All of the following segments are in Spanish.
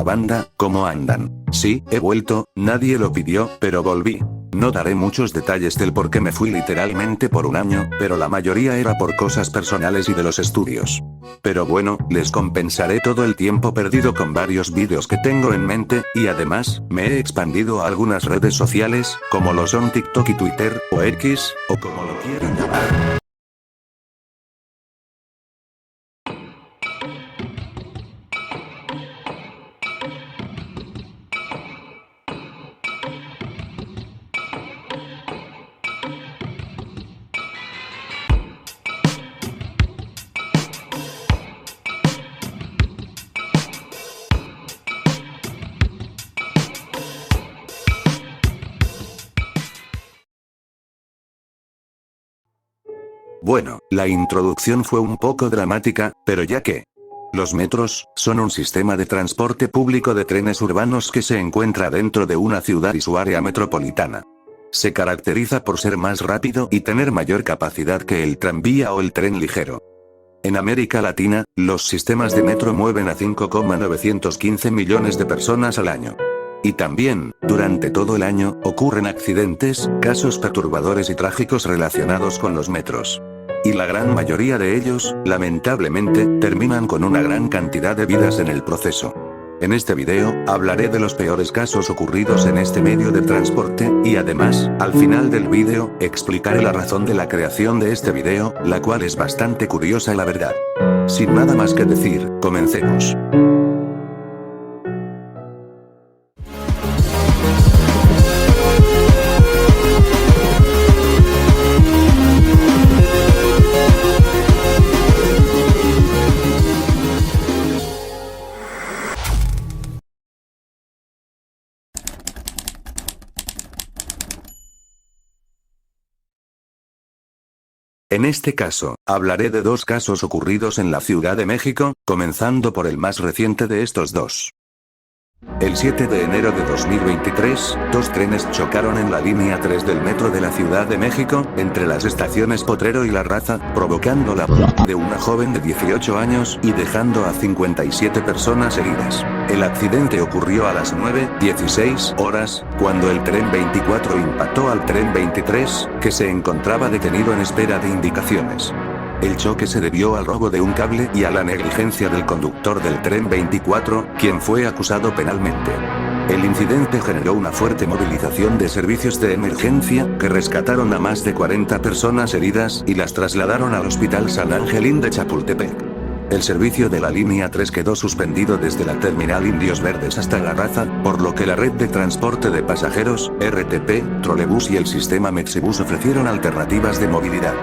Hola banda, ¿cómo andan? Sí, he vuelto, nadie lo pidió, pero volví. No daré muchos detalles del por qué me fui literalmente por un año, pero la mayoría era por cosas personales y de los estudios. Pero bueno, les compensaré todo el tiempo perdido con varios vídeos que tengo en mente, y además, me he expandido a algunas redes sociales, como lo son TikTok y Twitter, o X, o como lo quieran llamar. Bueno, la introducción fue un poco dramática, pero ya que los metros son un sistema de transporte público de trenes urbanos que se encuentra dentro de una ciudad y su área metropolitana. Se caracteriza por ser más rápido y tener mayor capacidad que el tranvía o el tren ligero. En América Latina, los sistemas de metro mueven a 5,915 millones de personas al año. Y también, durante todo el año, ocurren accidentes, casos perturbadores y trágicos relacionados con los metros. Y la gran mayoría de ellos, lamentablemente, terminan con una gran cantidad de vidas en el proceso. En este video, hablaré de los peores casos ocurridos en este medio de transporte, y además, al final del video, explicaré la razón de la creación de este video, la cual es bastante curiosa la verdad. Sin nada más que decir, comencemos. En este caso, hablaré de dos casos ocurridos en la Ciudad de México, comenzando por el más reciente de estos dos. El 7 de enero de 2023, dos trenes chocaron en la línea 3 del metro de la Ciudad de México, entre las estaciones Potrero y La Raza, provocando la muerte de una joven de 18 años y dejando a 57 personas heridas. El accidente ocurrió a las 9:16 horas, cuando el tren 24 impactó al tren 23, que se encontraba detenido en espera de indicaciones. El choque se debió al robo de un cable y a la negligencia del conductor del tren 24, quien fue acusado penalmente. El incidente generó una fuerte movilización de servicios de emergencia, que rescataron a más de 40 personas heridas y las trasladaron al Hospital San Angelín de Chapultepec. El servicio de la línea 3 quedó suspendido desde la terminal Indios Verdes hasta La Raza, por lo que la red de transporte de pasajeros, RTP, Trolebús y el sistema Mexibus ofrecieron alternativas de movilidad.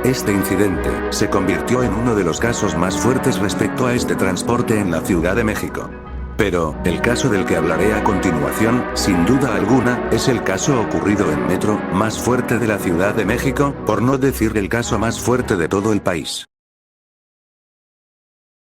Este incidente se convirtió en uno de los casos más fuertes respecto a este transporte en la Ciudad de México. Pero, el caso del que hablaré a continuación, sin duda alguna, es el caso ocurrido en metro más fuerte de la Ciudad de México, por no decir el caso más fuerte de todo el país.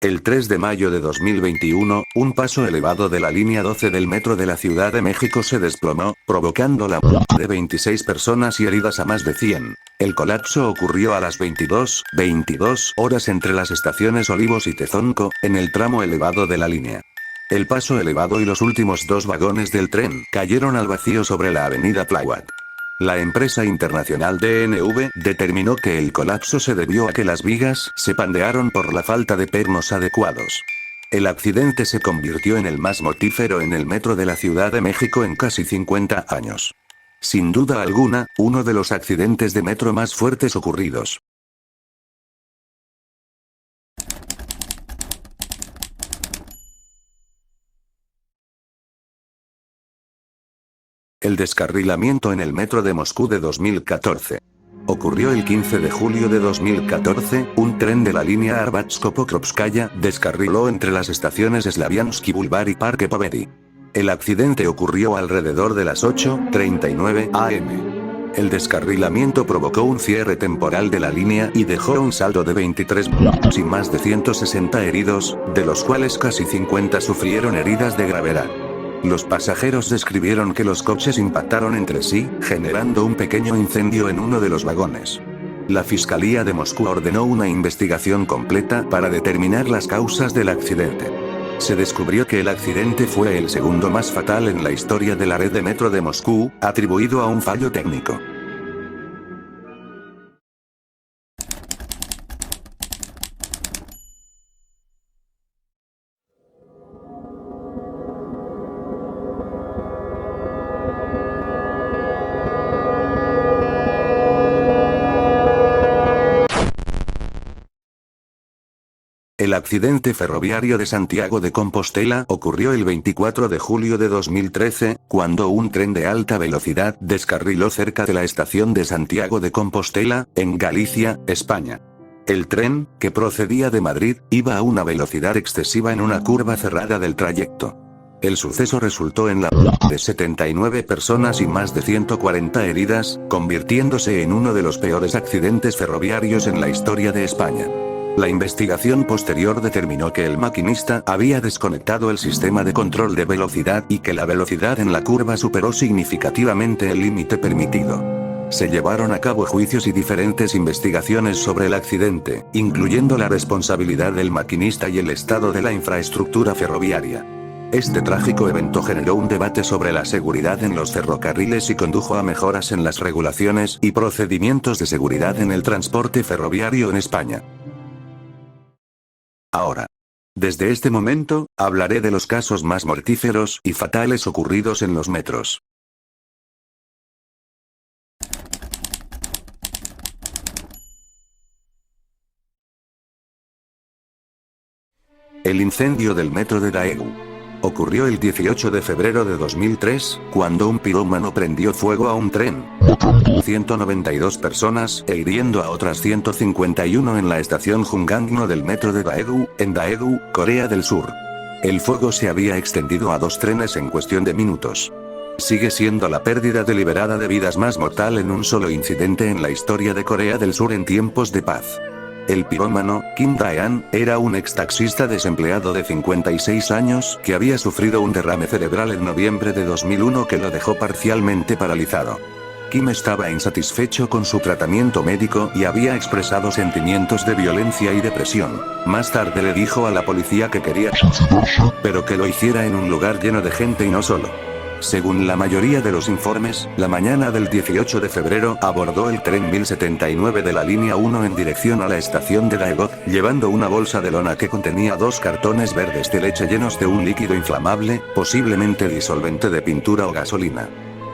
El 3 de mayo de 2021, un paso elevado de la línea 12 del metro de la Ciudad de México se desplomó, provocando la muerte de 26 personas y heridas a más de 100. El colapso ocurrió a las 22:22 horas entre las estaciones Olivos y Tezonco, en el tramo elevado de la línea. El paso elevado y los últimos dos vagones del tren cayeron al vacío sobre la avenida Tláhuac. La empresa internacional DNV determinó que el colapso se debió a que las vigas se pandearon por la falta de pernos adecuados. El accidente se convirtió en el más mortífero en el metro de la Ciudad de México en casi 50 años. Sin duda alguna, uno de los accidentes de metro más fuertes ocurridos. El descarrilamiento en el metro de Moscú de 2014. Ocurrió el 15 de julio de 2014, un tren de la línea Arbatsko-Pokrovskaya descarriló entre las estaciones Slaviansky Boulevard y Parque Povedi. El accidente ocurrió alrededor de las 8:39 am. El descarrilamiento provocó un cierre temporal de la línea y dejó un saldo de 23 muertos y más de 160 heridos, de los cuales casi 50 sufrieron heridas de gravedad. Los pasajeros describieron que los coches impactaron entre sí, generando un pequeño incendio en uno de los vagones. La Fiscalía de Moscú ordenó una investigación completa para determinar las causas del accidente. Se descubrió que el accidente fue el segundo más fatal en la historia de la red de metro de Moscú, atribuido a un fallo técnico. El accidente ferroviario de Santiago de Compostela ocurrió el 24 de julio de 2013, cuando un tren de alta velocidad descarriló cerca de la estación de Santiago de Compostela, en Galicia, España. El tren, que procedía de Madrid, iba a una velocidad excesiva en una curva cerrada del trayecto. El suceso resultó en la muerte de 79 personas y más de 140 heridas, convirtiéndose en uno de los peores accidentes ferroviarios en la historia de España. La investigación posterior determinó que el maquinista había desconectado el sistema de control de velocidad y que la velocidad en la curva superó significativamente el límite permitido. Se llevaron a cabo juicios y diferentes investigaciones sobre el accidente, incluyendo la responsabilidad del maquinista y el estado de la infraestructura ferroviaria. Este trágico evento generó un debate sobre la seguridad en los ferrocarriles y condujo a mejoras en las regulaciones y procedimientos de seguridad en el transporte ferroviario en España. Ahora, desde este momento, hablaré de los casos más mortíferos y fatales ocurridos en los metros. El incendio del metro de Daegu. Ocurrió el 18 de febrero de 2003, cuando un pirómano prendió fuego a un tren, matando 192 personas e hiriendo a otras 151 en la estación Junggangno del metro de Daegu, en Daegu, Corea del Sur. El fuego se había extendido a 2 trenes en cuestión de minutos. Sigue siendo la pérdida deliberada de vidas más mortal en un solo incidente en la historia de Corea del Sur en tiempos de paz. El pirómano, Kim Dae-han, era un extaxista desempleado de 56 años que había sufrido un derrame cerebral en noviembre de 2001 que lo dejó parcialmente paralizado. Kim estaba insatisfecho con su tratamiento médico y había expresado sentimientos de violencia y depresión. Más tarde le dijo a la policía que quería suicidarse, pero que lo hiciera en un lugar lleno de gente y no solo. Según la mayoría de los informes, la mañana del 18 de febrero abordó el tren 1079 de la línea 1 en dirección a la estación de Daegu, llevando una bolsa de lona que contenía 2 cartones verdes de leche llenos de un líquido inflamable, posiblemente disolvente de pintura o gasolina.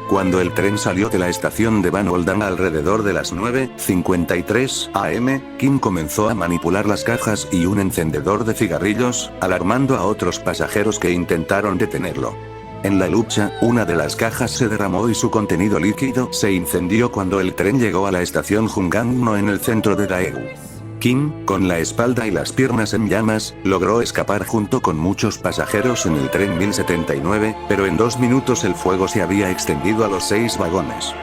Cuando el tren salió de la estación de Banoldan alrededor de las 9:53 am, Kim comenzó a manipular las cajas y un encendedor de cigarrillos, alarmando a otros pasajeros que intentaron detenerlo. En la lucha, una de las cajas se derramó y su contenido líquido se incendió cuando el tren llegó a la estación Junggangno en el centro de Daegu. Kim, con la espalda y las piernas en llamas, logró escapar junto con muchos pasajeros en el tren 1079, pero en 2 minutos el fuego se había extendido a los 6 vagones.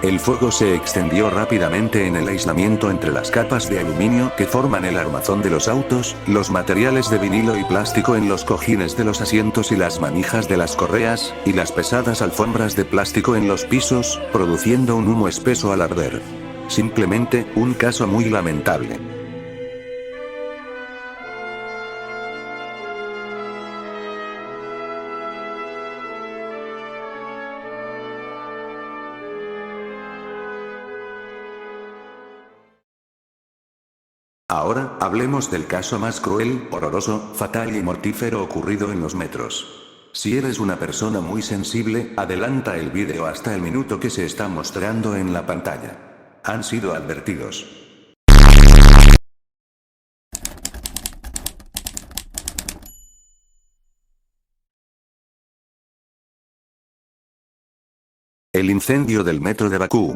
El fuego se extendió rápidamente en el aislamiento entre las capas de aluminio que forman el armazón de los autos, los materiales de vinilo y plástico en los cojines de los asientos y las manijas de las correas, y las pesadas alfombras de plástico en los pisos, produciendo un humo espeso al arder. Simplemente, un caso muy lamentable. Ahora, hablemos del caso más cruel, horroroso, fatal y mortífero ocurrido en los metros. Si eres una persona muy sensible, adelanta el vídeo hasta el minuto que se está mostrando en la pantalla. Han sido advertidos. El incendio del metro de Bakú.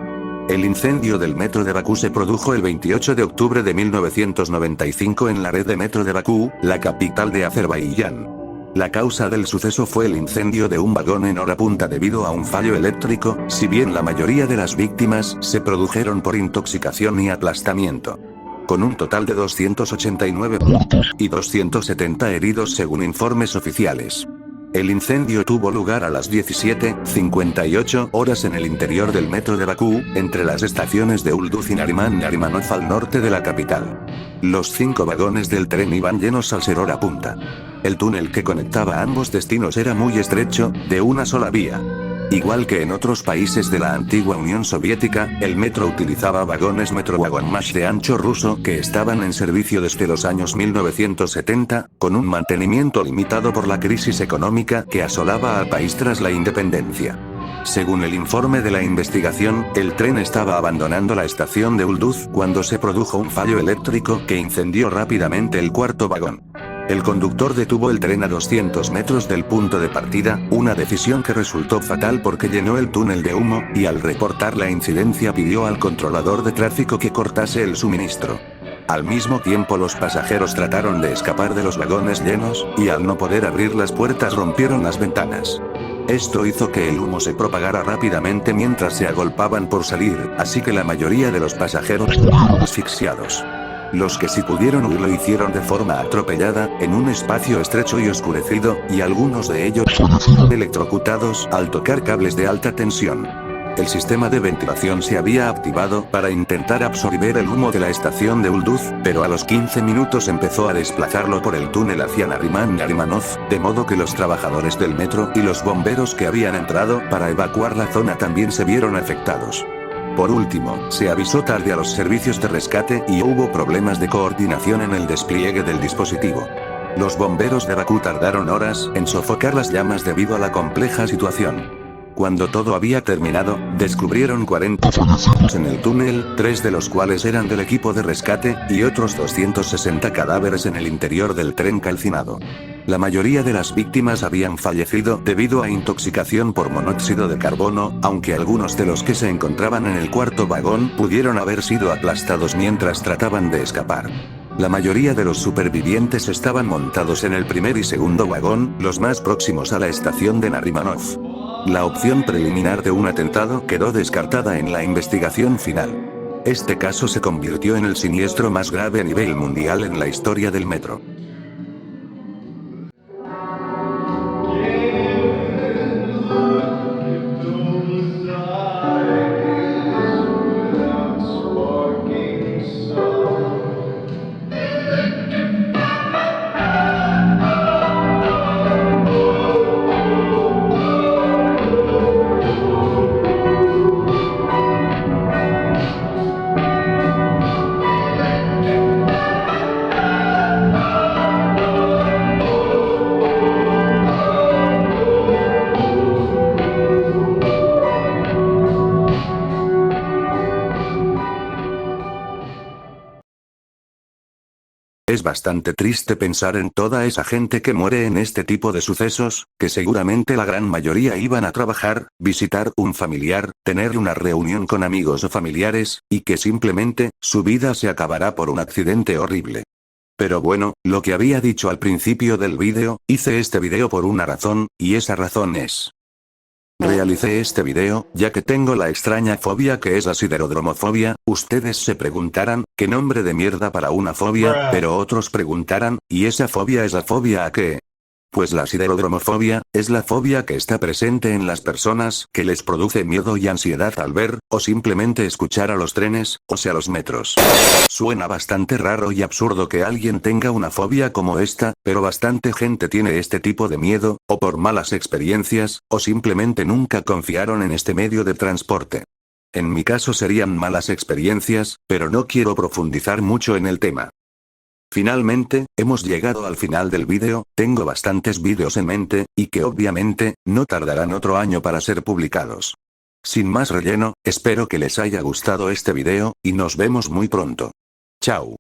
El incendio del metro de Bakú se produjo el 28 de octubre de 1995 en la red de metro de Bakú, la capital de Azerbaiyán. La causa del suceso fue el incendio de un vagón en hora punta debido a un fallo eléctrico, si bien la mayoría de las víctimas se produjeron por intoxicación y aplastamiento. Con un total de 289 muertos y 270 heridos según informes oficiales. El incendio tuvo lugar a las 17:58 horas en el interior del metro de Bakú, entre las estaciones de Ulduz y Nariman-Narimanov al norte de la capital. Los 5 vagones del tren iban llenos al ser hora punta. El túnel que conectaba ambos destinos era muy estrecho, de una sola vía. Igual que en otros países de la antigua Unión Soviética, el metro utilizaba vagones Metro-Wagon-Mash de ancho ruso que estaban en servicio desde los años 1970, con un mantenimiento limitado por la crisis económica que asolaba al país tras la independencia. Según el informe de la investigación, el tren estaba abandonando la estación de Ulduz cuando se produjo un fallo eléctrico que incendió rápidamente el cuarto vagón. El conductor detuvo el tren a 200 metros del punto de partida, una decisión que resultó fatal porque llenó el túnel de humo, y al reportar la incidencia pidió al controlador de tráfico que cortase el suministro. Al mismo tiempo los pasajeros trataron de escapar de los vagones llenos, y al no poder abrir las puertas rompieron las ventanas. Esto hizo que el humo se propagara rápidamente mientras se agolpaban por salir, así que la mayoría de los pasajeros asfixiados. Los que sí pudieron huir lo hicieron de forma atropellada, en un espacio estrecho y oscurecido, y algunos de ellos electrocutados al tocar cables de alta tensión. El sistema de ventilación se había activado para intentar absorber el humo de la estación de Ulduz, pero a los 15 minutos empezó a desplazarlo por el túnel hacia Nariman-Narimanov, de modo que los trabajadores del metro y los bomberos que habían entrado para evacuar la zona también se vieron afectados. Por último, se avisó tarde a los servicios de rescate y hubo problemas de coordinación en el despliegue del dispositivo. Los bomberos de Bakú tardaron horas en sofocar las llamas debido a la compleja situación. Cuando todo había terminado, descubrieron 40 fallecidos en el túnel, 3 de los cuales eran del equipo de rescate, y otros 260 cadáveres en el interior del tren calcinado. La mayoría de las víctimas habían fallecido debido a intoxicación por monóxido de carbono, aunque algunos de los que se encontraban en el cuarto vagón pudieron haber sido aplastados mientras trataban de escapar. La mayoría de los supervivientes estaban montados en el primer y segundo vagón, los más próximos a la estación de Narimanov. La opción preliminar de un atentado quedó descartada en la investigación final. Este caso se convirtió en el siniestro más grave a nivel mundial en la historia del metro. Es bastante triste pensar en toda esa gente que muere en este tipo de sucesos, que seguramente la gran mayoría iban a trabajar, visitar un familiar, tener una reunión con amigos o familiares, y que simplemente, su vida se acabará por un accidente horrible. Pero bueno, lo que había dicho al principio del vídeo, hice este vídeo por una razón, y esa razón es... Realicé este video, ya que tengo la extraña fobia que es la siderodromofobia. Ustedes se preguntarán, ¿qué nombre de mierda para una fobia? Pero otros preguntarán, ¿y esa fobia es la fobia a qué? Pues la siderodromofobia, es la fobia que está presente en las personas, que les produce miedo y ansiedad al ver, o simplemente escuchar a los trenes, o sea los metros. Suena bastante raro y absurdo que alguien tenga una fobia como esta, pero bastante gente tiene este tipo de miedo, o por malas experiencias, o simplemente nunca confiaron en este medio de transporte. En mi caso serían malas experiencias, pero no quiero profundizar mucho en el tema. Finalmente, hemos llegado al final del vídeo. Tengo bastantes vídeos en mente, y que obviamente, no tardarán otro año para ser publicados. Sin más relleno, espero que les haya gustado este vídeo, y nos vemos muy pronto. Chao.